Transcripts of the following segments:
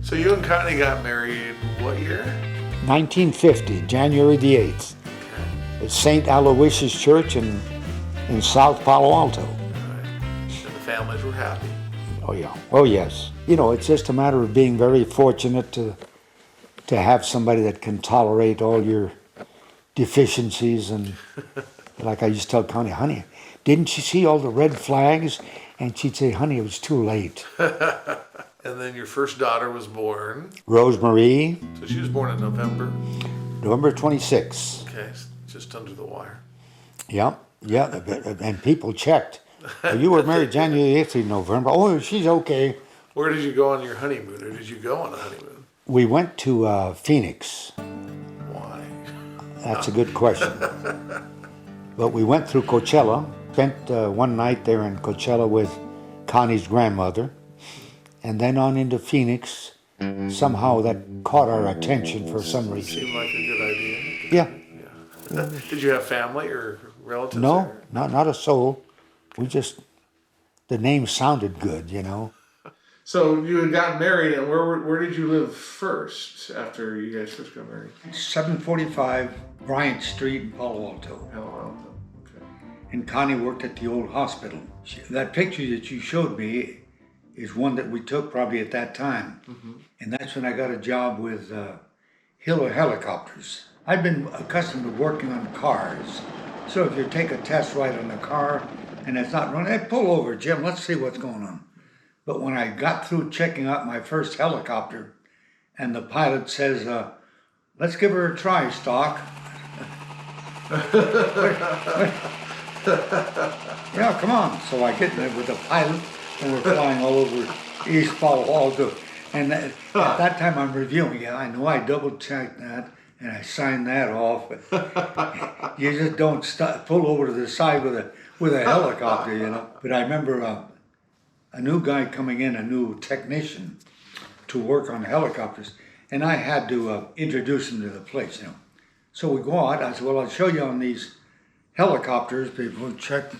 So you and Connie got married what year? 1950, January the 8th, at St. Aloysius Church in South Palo Alto. Right. And the families were happy. Oh yeah, oh yes. You know, it's just a matter of being very fortunate to have somebody that can tolerate all your deficiencies. And like I used to tell Connie, honey, didn't you see all the red flags? And she'd say, honey, it was too late. And then your first daughter was born. Rosemarie. So she was born in November. November 26th. Okay, just under the wire. Yeah, and people checked. You were married January 8th, November. Oh, she's okay. Where did you go on your honeymoon, or did you go on a honeymoon? We went to Phoenix. Why? That's a good question. But we went through Coachella, spent one night there in Coachella with Connie's grandmother, and then on into Phoenix. Somehow that caught our attention for some reason. Seemed like a good idea. Yeah. Did you have family or relatives No, there? not a soul. We just, the name sounded good, you know. So you had gotten married, and where did you live first after you guys first got married? 745 Bryant Street in Palo Alto. Okay. And Connie worked at the old hospital. That picture that you showed me is one that we took probably at that time. Mm-hmm. And that's when I got a job with Hiller Helicopters. I've been accustomed to working on cars. So if you take a test ride on a car and it's not running, hey, pull over, Jim, let's see what's going on. But when I got through checking out my first helicopter and the pilot says, let's give her a try, Stock. Yeah, come on. So I get there with the pilot and we're flying all over East Palo Alto. And at that time I'm reviewing, yeah, I know I double checked that and I signed that off. But you just don't pull over to the side with a helicopter, you know. But I remember a new guy coming in, a new technician to work on helicopters, and I had to introduce him to the place, you know. So we go out, I said, well, I'll show you on these helicopters, people check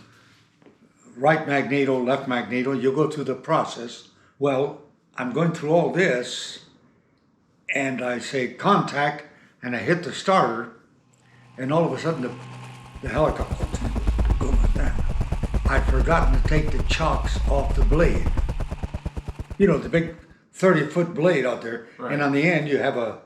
right magneto, left magneto, you'll go through the process. Well, I'm going through all this, and I say contact, and I hit the starter, and all of a sudden the helicopter goes like that. I'd forgotten to take the chocks off the blade. You know, the big 30-foot blade out there, right. And on the end you have a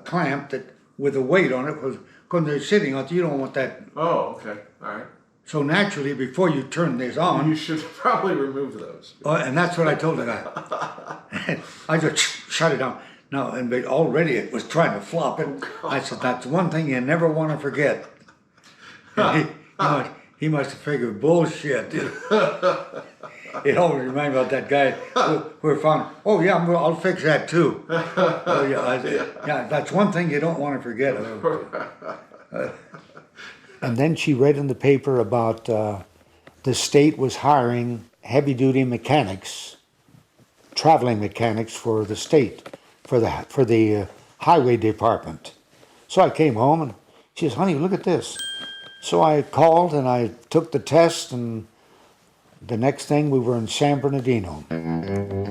clamp that with a weight on it, because when they're sitting out there, you don't want that. Oh, okay, all right. So naturally, before you turn this on, you should probably remove those. And that's what I told the guy. I just shut it down. No, and already it was trying to flop it. I said, that's one thing you never want to forget. And he must have figured bullshit. It always reminded me about that guy who found, oh yeah, I'll fix that too. Oh yeah, that's one thing you don't want to forget. And then she read in the paper about the state was hiring heavy-duty mechanics, traveling mechanics for the state, for the highway department. So I came home and she says, honey, look at this. So I called and I took the test, and the next thing we were in San Bernardino,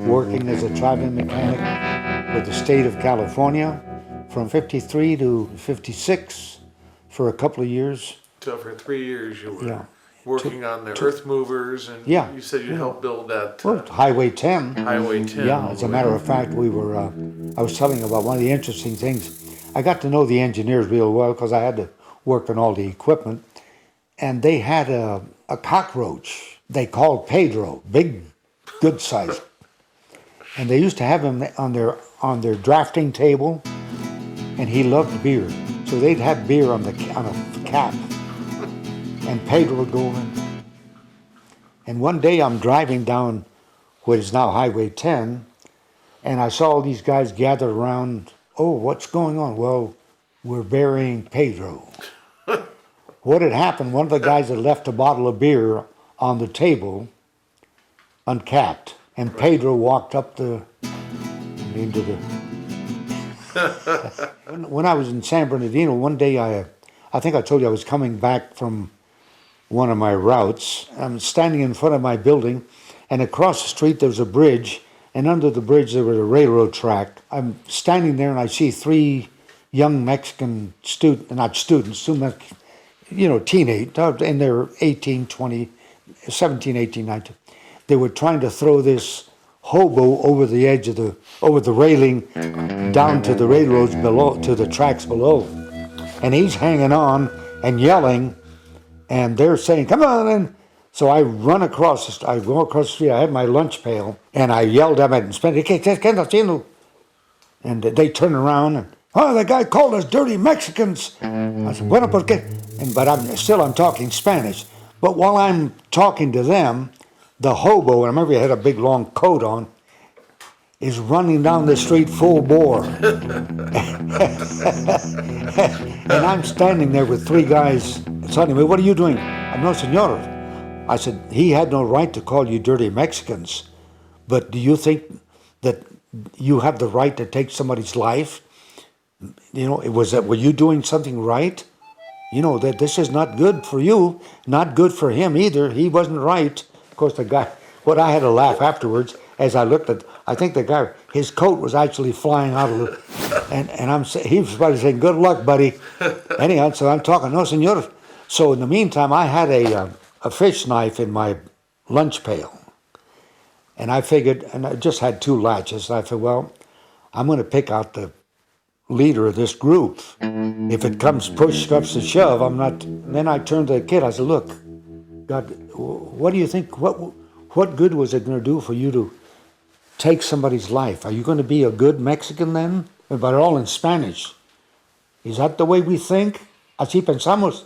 working as a traveling mechanic with the state of California from 53 to 56 for a couple of years. So for 3 years you were working on the earth movers, and you said you helped build that Highway 10. Highway 10. Yeah, as a matter of fact, we were. I was telling you about one of the interesting things. I got to know the engineers real well because I had to work on all the equipment, and they had a cockroach they called Pedro, big, good size, and they used to have him on their drafting table, and he loved beer, so they'd have beer on a cap. And Pedro would go in. And one day I'm driving down what is now Highway 10, and I saw all these guys gathered around. Oh, what's going on? Well, we're burying Pedro. What had happened, one of the guys had left a bottle of beer on the table, uncapped, and Pedro walked up into the... When I was in San Bernardino, one day I think I told you I was coming back from one of my routes. I'm standing in front of my building, and across the street there was a bridge and under the bridge there was a railroad track. I'm standing there and I see three young Mexican teenage, and they're 18, 20, 17, 18, 19. They were trying to throw this hobo over the edge of over the railing down to the railroads below, to the tracks below. And he's hanging on and yelling, and they're saying, come on. And so I run across, I go across the street, I had my lunch pail, and I yelled at them in Spanish, and they turn around and, oh, the guy called us dirty Mexicans. I said, bueno, ¿por qué? But I'm talking Spanish. But while I'm talking to them, the hobo, and I remember he had a big long coat on, is running down the street full bore. And I'm standing there with three guys telling me, what are you doing? No, senor. I said, he had no right to call you dirty Mexicans, but do you think that you have the right to take somebody's life? Were you doing something right? That this is not good for you, not good for him either. He wasn't right. Of course, the guy, I had to laugh afterwards as I looked at, I think the guy, his coat was actually flying out of the, and he was probably saying, good luck, buddy. Anyhow, so I'm talking, no, senor. So in the meantime, I had a fish knife in my lunch pail. And I figured, and I just had two latches, and I said, well, I'm going to pick out the leader of this group. If it comes push comes to shove, I'm not. Then I turned to the kid. I said, "Look, God, what do you think? What good was it going to do for you to take somebody's life? Are you going to be a good Mexican then?" But all in Spanish. Is that the way we think? Así pensamos.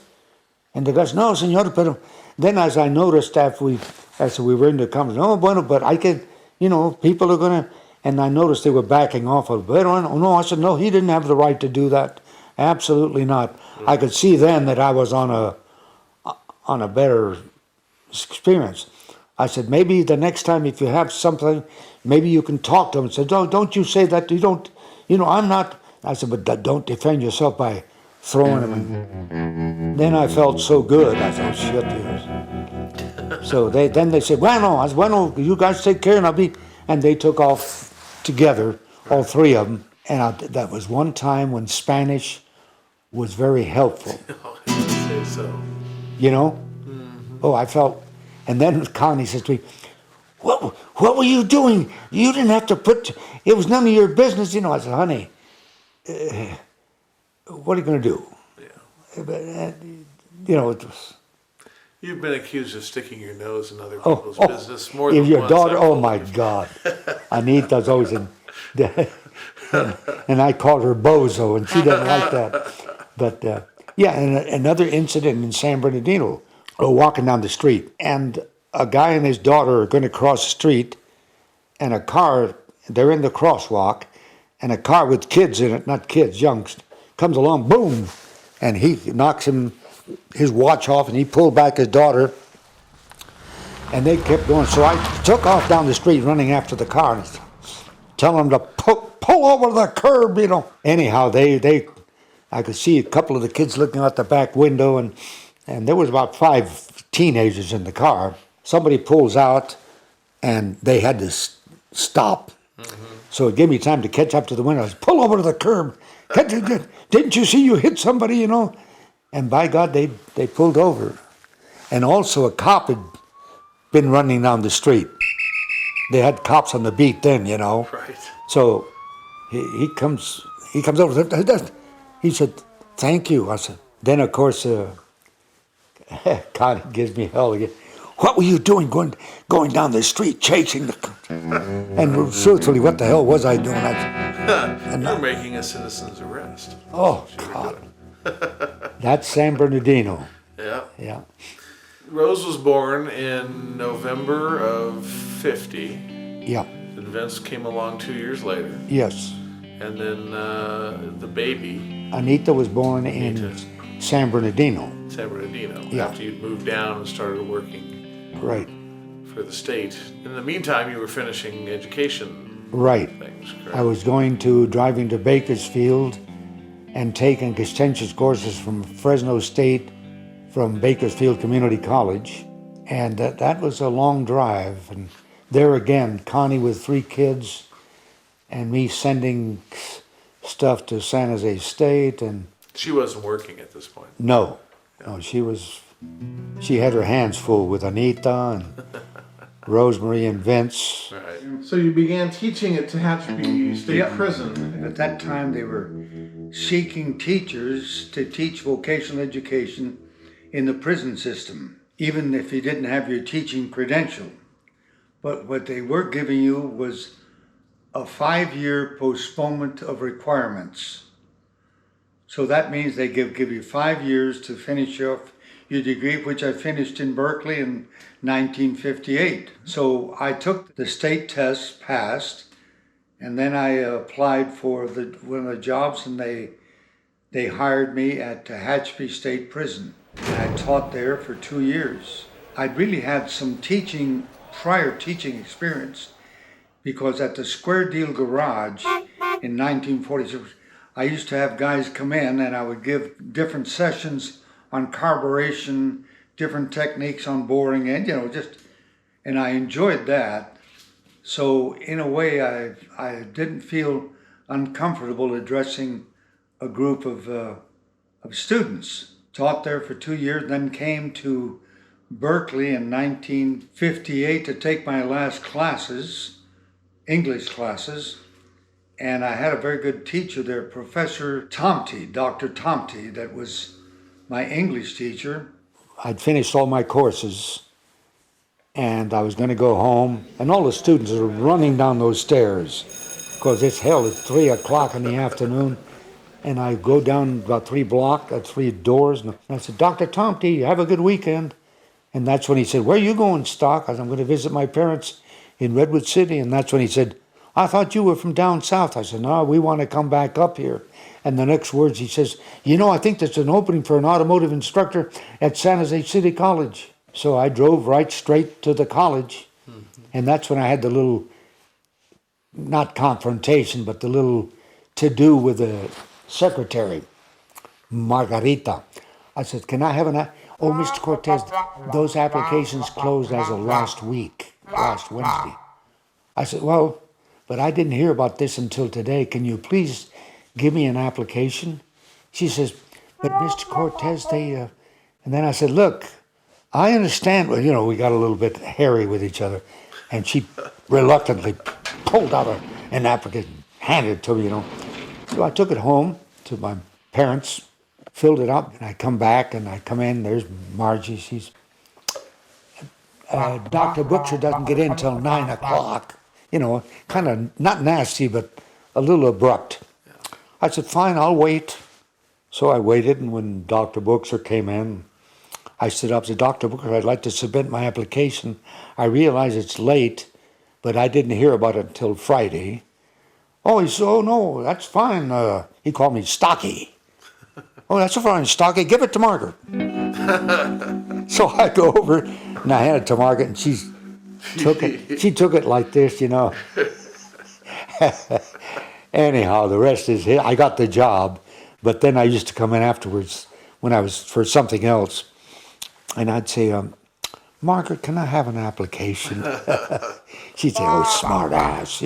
And the guys, no, señor. Pero then, as I noticed as we were in the conversation, oh, bueno, but I could, people are going to. And I noticed they were backing off a bit. No, I said, no, he didn't have the right to do that. Absolutely not. I could see then that I was on a better experience. I said, maybe the next time if you have something, maybe you can talk to him and say, don't you say that. You don't, I'm not. I said, but don't defend yourself by throwing him. And then I felt so good. I said, oh, shit. So then they said, bueno, you guys take care and I'll be. And they took off together, all three of them. And that was one time when Spanish was very helpful. I would say so. Mm-hmm. Oh, I felt. And then Connie says to me, what were you doing? You didn't have to it was none of your business. I said, honey, what are you going to do? Yeah. It was. You've been accused of sticking your nose in other people's business more than if your once. Daughter, oh my God. Anita's always in, and I called her Bozo, and she doesn't like that. But and another incident in San Bernardino, walking down the street, and a guy and his daughter are going to cross the street, and a car, they're in the crosswalk, and a car with kids in it, not kids, youngs, comes along, boom, and he knocks his watch off, and he pulled back his daughter, and they kept going. So I took off down the street running after the car and telling them to pull over the curb, Anyhow, I could see a couple of the kids looking out the back window, and there was about 5 teenagers in the car. Somebody pulls out, and they had to stop. Mm-hmm. So it gave me time to catch up to the window. I said, pull over to the curb. Didn't you see you hit somebody, And by God, they pulled over. And also a cop had been running down the street. They had cops on the beat then, Right. So he comes over. He said, thank you. I said, then of course, Connie gives me hell again. What were you doing going down the street chasing the... And truthfully, what the hell was I doing? You're making a citizen's arrest. Oh, God. That's San Bernardino. Yeah. Yeah. Rose was born in November of 50. Yeah. Vince came along 2 years later. Yes. And then the baby. Anita was born in San Bernardino. San Bernardino. Yeah. After you'd moved down and started working. Right. For the state. In the meantime, you were finishing education. Right. Things, correct? I was driving to Bakersfield and taking extension courses from Fresno State, from Bakersfield Community College. And that was a long drive. And there again, Connie with 3 kids, and me sending stuff to San Jose State, and She wasn't working at this point. no, she had her hands full with Anita and Rosemary and Vince. Right. So you began teaching at Tehachapi State Prison. And at that time, they were seeking teachers to teach vocational education in the prison system, even if you didn't have your teaching credential. But what they were giving you was a 5-year postponement of requirements. So that means they give you 5 years to finish off your degree, which I finished in Berkeley in 1958. So I took the state tests, passed, and then I applied for one of the jobs, and they hired me at Tehachapi State Prison. And I taught there for 2 years. I'd really had some prior teaching experience, because at the Square Deal Garage in 1946, I used to have guys come in and I would give different sessions on carburation, different techniques on boring, and and I enjoyed that. So in a way, I didn't feel uncomfortable addressing a group of students. Taught there for 2 years, then came to Berkeley in 1958 to take my last classes, English classes, and I had a very good teacher there, Professor Tomty, Dr. Tomty, that was my English teacher. I'd finished all my courses, and I was going to go home, and all the students are running down those stairs, because it's hell, it's 3 o'clock in the afternoon, and I go down about 3 doors, and I said, Dr. Tomty, have a good weekend. And that's when he said, where are you going, Stock? I said, I'm going to visit my parents in Redwood City. And that's when he said, I thought you were from down south. I said, no, we want to come back up here. And the next words he says, I think there's an opening for an automotive instructor at San Jose City College. So I drove right straight to the college. Mm-hmm. And that's when I had the little, not confrontation, but the little to-do with the secretary, Margarita. I said, can I have Oh, Mr. Cortez, those applications closed as of last Wednesday. I said, well, but I didn't hear about this until today. Can you please give me an application? She says, but Mr. Cortez, and then I said, look, I understand. Well, we got a little bit hairy with each other. And she reluctantly pulled out an application, handed it to me, So I took it home to my parents, filled it up, and I come back and I come in, there's Margie, she's, Dr. Butcher doesn't get in till 9 o'clock, kind of not nasty, but a little abrupt. I said, fine, I'll wait. So I waited, and when Dr. Butcher came in, I stood up and said, Dr. Butcher, I'd like to submit my application. I realize it's late, but I didn't hear about it until Friday. Oh, he said, oh no, that's fine. He called me Stocky. Oh, that's fine, Stocky. Give it to Margaret. So I go over and I hand it to Margaret, and she took it. She took it like this, Anyhow, the rest is I got the job, but then I used to come in afterwards when I was for something else, and I'd say, Margaret, can I have an application? She'd say, oh, smart ass,